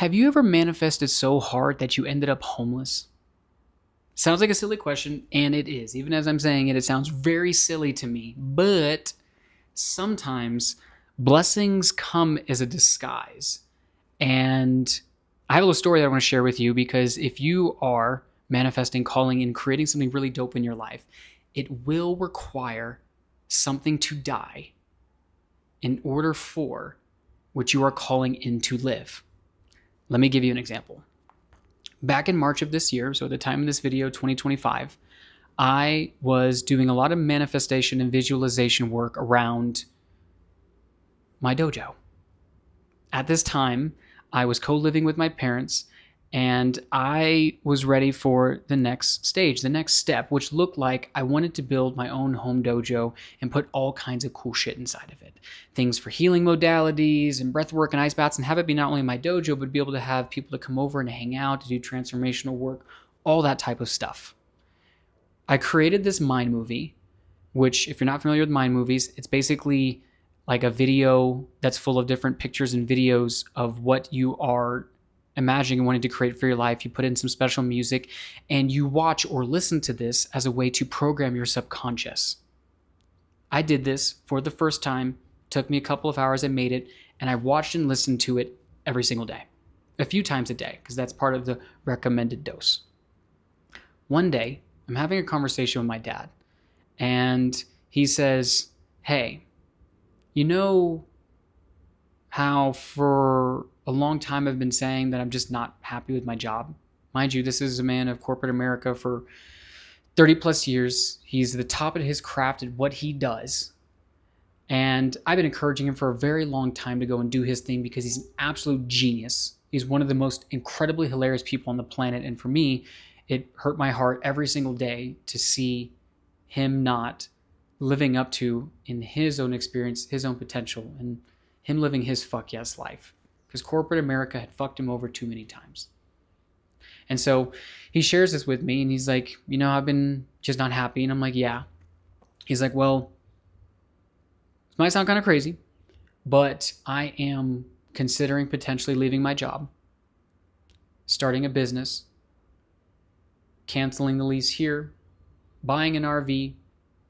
Have you ever manifested so hard that you ended up homeless? Sounds like a silly question, and it is. Even as I'm saying it, it sounds very silly to me. But sometimes blessings come as a disguise. And I have a little story that I want to share with you because if you are manifesting, calling, and creating something really dope in your life, it will require something to die in order for what you are calling in to live. Let me give you an example. Back in March of this year, so at the time of this video, 2025, I was doing a lot of manifestation and visualization work around my dojo. At this time, I was co-living with my parents, and I was ready for the next stage, the next step, which looked like I wanted to build my own home dojo and put all kinds of cool shit inside of it. Things for healing modalities and breathwork and ice baths, and have it be not only my dojo, but be able to have people to come over and hang out, to do transformational work, all that type of stuff. I created this mind movie, which if you're not familiar with mind movies, it's basically like a video that's full of different pictures and videos of what you are imagining and wanting to create for your life. You put in some special music and you watch or listen to this as a way to program your subconscious. I did this for the first time. It took me a couple of hours. I made it, and I watched and listened to it every single day, a few times a day, because that's part of the recommended dose. One day, I'm having a conversation with my dad, and he says, "Hey, you know how for a long time I've been saying that I'm just not happy with my job? Mind you, this is a man of corporate America for 30 plus years. He's the top of his craft at what he does. And I've been encouraging him for a very long time to go and do his thing because he's an absolute genius. He's one of the most incredibly hilarious people on the planet. And for me, it hurt my heart every single day to see him not living up to, in his own experience, his own potential, and him living his fuck yes life. Because corporate America had fucked him over too many times." And so he shares this with me, and he's like, "I've been just not happy." And I'm like, "Yeah." He's like, "Well, this might sound kind of crazy, but I am considering potentially leaving my job, starting a business, canceling the lease here, buying an RV,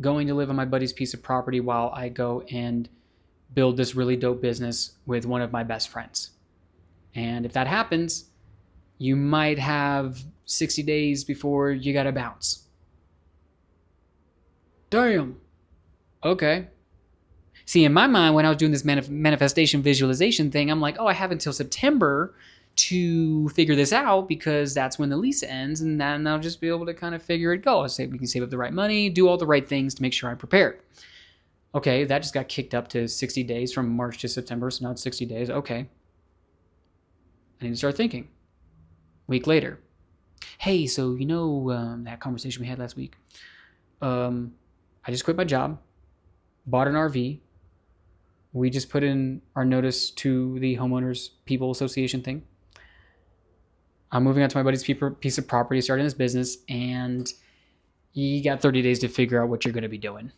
going to live on my buddy's piece of property while I go and build this really dope business with one of my best friends. And if that happens, you might have 60 days before you gotta bounce." Damn. Okay. See, in my mind, when I was doing this manifestation visualization thing, I'm like, I have until September to figure this out because that's when the lease ends, and then I'll just be able to kind of figure it go. I say we can save up the right money, do all the right things to make sure I'm prepared. Okay, that just got kicked up to 60 days from March to September, so now it's 60 days. Okay. I need to start thinking. Week later. "Hey, so that conversation we had last week? I just quit my job, bought an RV. We just put in our notice to the homeowners people association thing. I'm moving out to my buddy's piece of property, starting this business, and you got 30 days to figure out what you're going to be doing."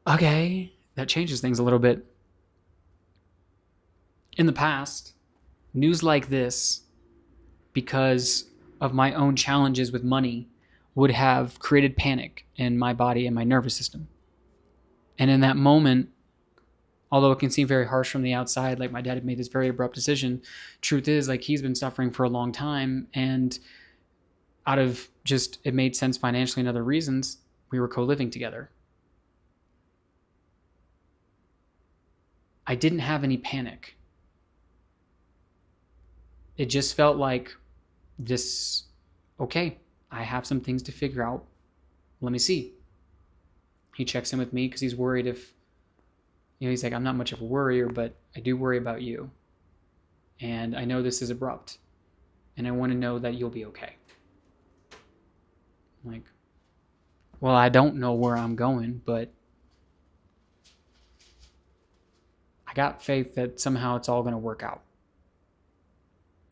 Okay, that changes things a little bit. In the past, news like this, because of my own challenges with money, would have created panic in my body and my nervous system. And in that moment, although it can seem very harsh from the outside, like my dad had made this very abrupt decision, truth is, like, he's been suffering for a long time, and out of just, it made sense financially and other reasons, we were co-living together. I didn't have any panic. It just felt like this, okay, I have some things to figure out. Let me see. He checks in with me because he's worried if, he's like, "I'm not much of a worrier, but I do worry about you. And I know this is abrupt. And I want to know that you'll be okay." I'm like, "Well, I don't know where I'm going, but I got faith that somehow it's all going to work out."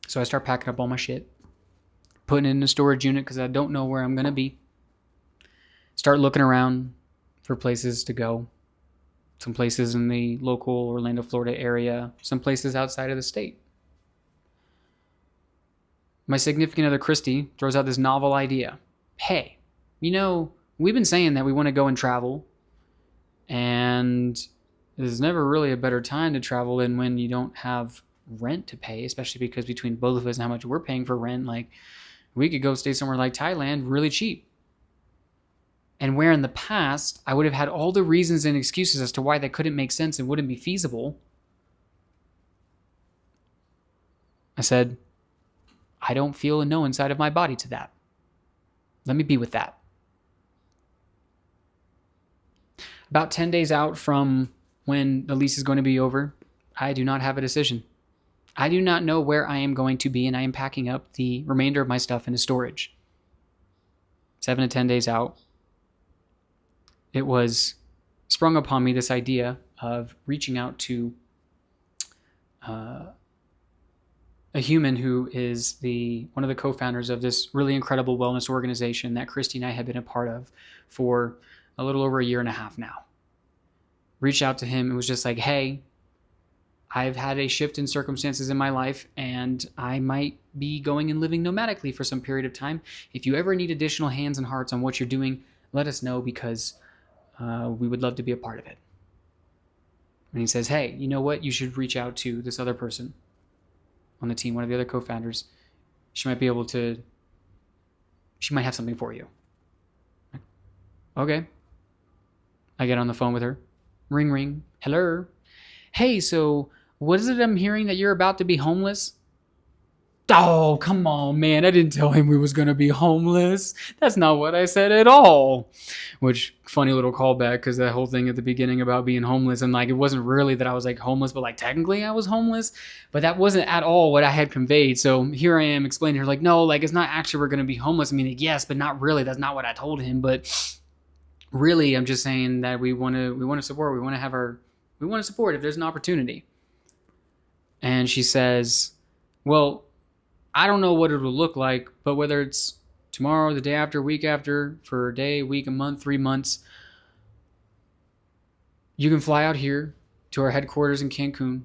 So I start packing up all my shit, putting it in a storage unit because I don't know where I'm going to be. Start looking around for places to go. some places in the local Orlando, Florida area, some places outside of the state. My significant other, Christy, throws out this novel idea. Hey, we've been saying that we want to go and travel, and there's never really a better time to travel than when you don't have rent to pay, especially because between both of us and how much we're paying for rent, like, we could go stay somewhere like Thailand really cheap. And where in the past, I would have had all the reasons and excuses as to why that couldn't make sense and wouldn't be feasible, I said, I don't feel a no inside of my body to that. Let me be with that. About 10 days out from when the lease is going to be over, I do not have a decision. I do not know where I am going to be, and I am packing up the remainder of my stuff into storage. 7 to 10 days out, it was sprung upon me, this idea of reaching out to a human who is one of the co-founders of this really incredible wellness organization that Christy and I have been a part of for a little over a year and a half now. Reached out to him and was just like, hey, I've had a shift in circumstances in my life, and I might be going and living nomadically for some period of time. If you ever need additional hands and hearts on what you're doing, let us know, because we would love to be a part of it. And he says, hey, you know what? You should reach out to this other person on the team, one of the other co-founders. She might have something for you. Okay. I get on the phone with her. Ring, ring. Hello. Hey, so what is it I'm hearing that you're about to be homeless? Oh, come on, man. I didn't tell him we was going to be homeless. That's not what I said at all. Which, funny little callback, because that whole thing at the beginning about being homeless, and like, it wasn't really that I was like homeless, but like technically I was homeless, but that wasn't at all what I had conveyed. So here I am explaining to her, like, no, like, it's not actually we're going to be homeless. I mean, like, yes, but not really. That's not what I told him. But really, I'm just saying that we want to support. We want to support if there's an opportunity. And she says, well, I don't know what it will look like, but whether it's tomorrow, the day after, week after, for a day, week, a month, 3 months, you can fly out here to our headquarters in Cancun.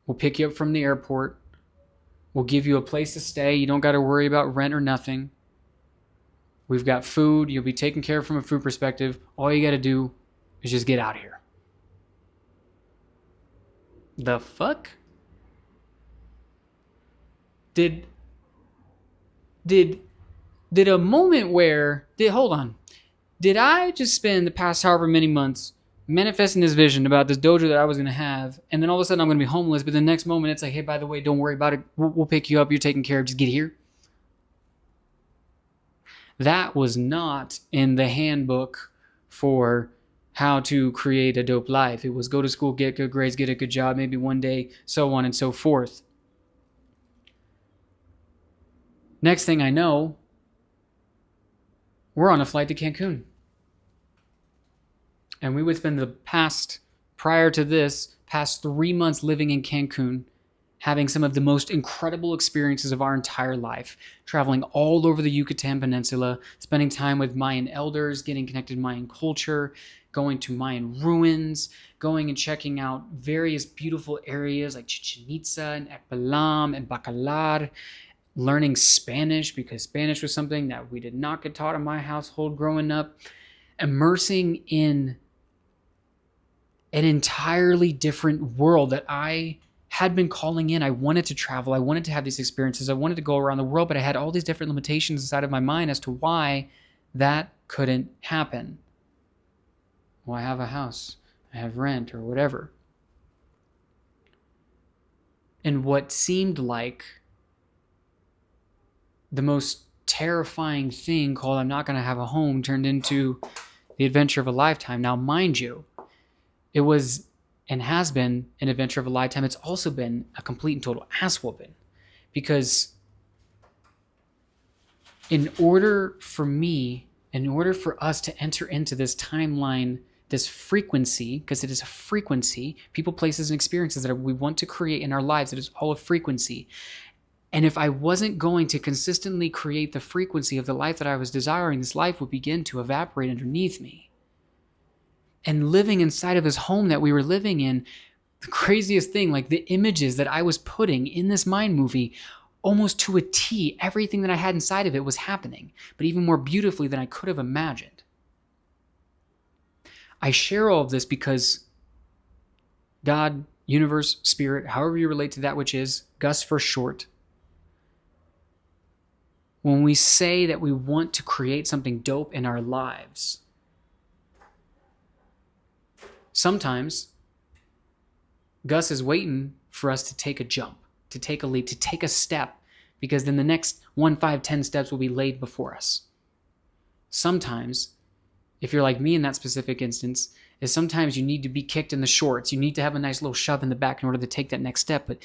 We'll pick you up from the airport. We'll give you a place to stay. You don't got to worry about rent or nothing. We've got food. You'll be taken care of from a food perspective. All you got to do is just get out here. The fuck? Did a moment where, did I just spend the past however many months manifesting this vision about this dojo that I was going to have, and then all of a sudden I'm going to be homeless, but the next moment it's like, hey, by the way, don't worry about it. We'll pick you up. You're taken care of. Just get here. That was not in the handbook for how to create a dope life. It was go to school, get good grades, get a good job, maybe one day, so on and so forth. Next thing I know, we're on a flight to Cancun. And we would spend the past 3 months living in Cancun, having some of the most incredible experiences of our entire life, traveling all over the Yucatan Peninsula, spending time with Mayan elders, getting connected to Mayan culture, going to Mayan ruins, going and checking out various beautiful areas like Chichen Itza and Ekbalam and Bacalar, learning Spanish, because Spanish was something that we did not get taught in my household growing up, immersing in an entirely different world that I had been calling in. I wanted to travel. I wanted to have these experiences. I wanted to go around the world, but I had all these different limitations inside of my mind as to why that couldn't happen. Well, I have a house, I have rent, or whatever. And what seemed like the most terrifying thing, called I'm not going to have a home, turned into the adventure of a lifetime. Now, mind you, it was and has been an adventure of a lifetime. It's also been a complete and total ass whooping, because in order for us to enter into this timeline, this frequency, because it is a frequency, people, places, and experiences that we want to create in our lives, it is all a frequency. And if I wasn't going to consistently create the frequency of the life that I was desiring, this life would begin to evaporate underneath me. and living inside of this home that we were living in, the craziest thing, like the images that I was putting in this mind movie, almost to a T, everything that I had inside of it was happening, but even more beautifully than I could have imagined. I share all of this because God, universe, spirit, however you relate to that which is, Gus for short, when we say that we want to create something dope in our lives, sometimes Gus is waiting for us to take a jump, to take a leap, to take a step, because then the next 1, 5, 10 steps will be laid before us. Sometimes, if you're like me in that specific instance, is sometimes you need to be kicked in the shorts. You need to have a nice little shove in the back in order to take that next step. But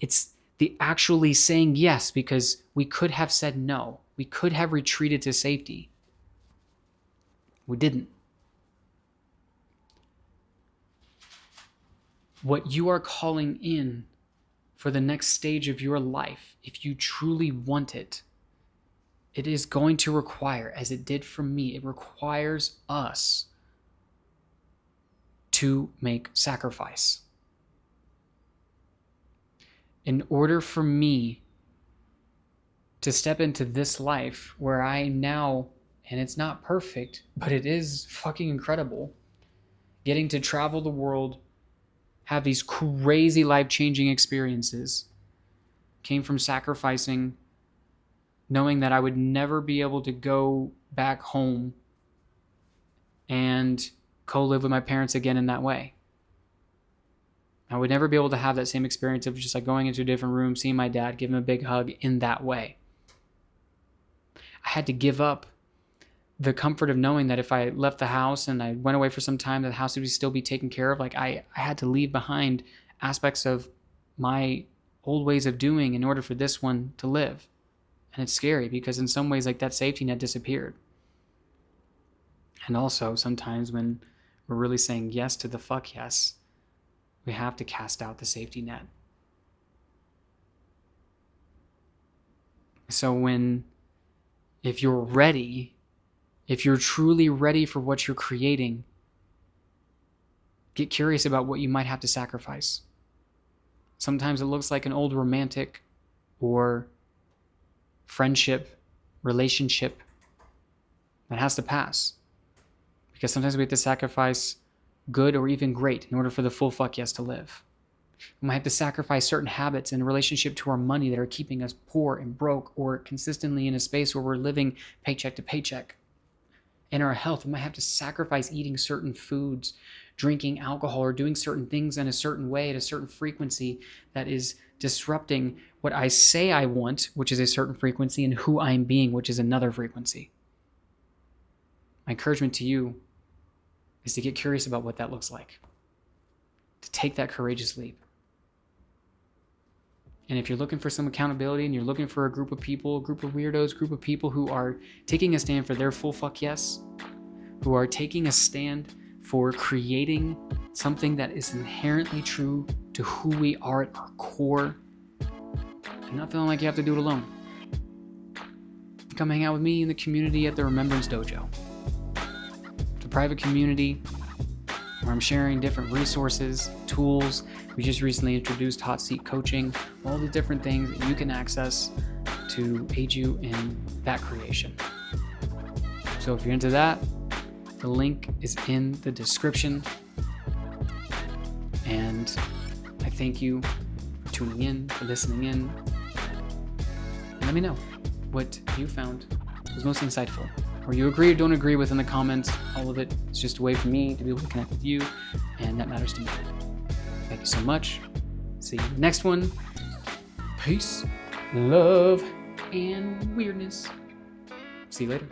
it's the actually saying yes, because we could have said no. We could have retreated to safety. We didn't. What you are calling in for the next stage of your life, if you truly want it, it is going to require, as it did for me, it requires us to make sacrifice. In order for me to step into this life where I now, and it's not perfect, but it is fucking incredible, getting to travel the world, have these crazy life-changing experiences, came from sacrificing, knowing that I would never be able to go back home and co-live with my parents again in that way. I would never be able to have that same experience of just like going into a different room, seeing my dad, give him a big hug in that way. I had to give up the comfort of knowing that if I left the house and I went away for some time, that the house would still be taken care of. Like I had to leave behind aspects of my old ways of doing in order for this one to live. And it's scary because in some ways, like that safety net disappeared. And also sometimes when we're really saying yes to the fuck yes, we have to cast out the safety net. So if you're ready, if you're truly ready for what you're creating, get curious about what you might have to sacrifice. Sometimes it looks like an old romantic or friendship, relationship that has to pass. Because sometimes we have to sacrifice good or even great in order for the full fuck yes to live. We might have to sacrifice certain habits in relationship to our money that are keeping us poor and broke, or consistently in a space where we're living paycheck to paycheck. In our health, we might have to sacrifice eating certain foods, drinking alcohol, or doing certain things in a certain way at a certain frequency that is disrupting what I say I want, which is a certain frequency, and who I'm being, which is another frequency. My encouragement to you is to get curious about what that looks like, to take that courageous leap. And if you're looking for some accountability and you're looking for a group of people, a group of weirdos, group of people who are taking a stand for their full fuck yes, who are taking a stand for creating something that is inherently true to who we are at our core, and not feeling like you have to do it alone, come hang out with me in the community at the Remembrance Dojo. It's a private community where I'm sharing different resources, tools. We just recently introduced hot seat coaching, all the different things that you can access to aid you in that creation. So if you're into that, the link is in the description. And I thank you for tuning in, for listening in. And let me know what you found was most insightful, or you agree or don't agree with in the comments. All of it is just a way for me to be able to connect with you, and that matters to me. Thank you so much. See you in the next one. Peace, love, and weirdness. See you later.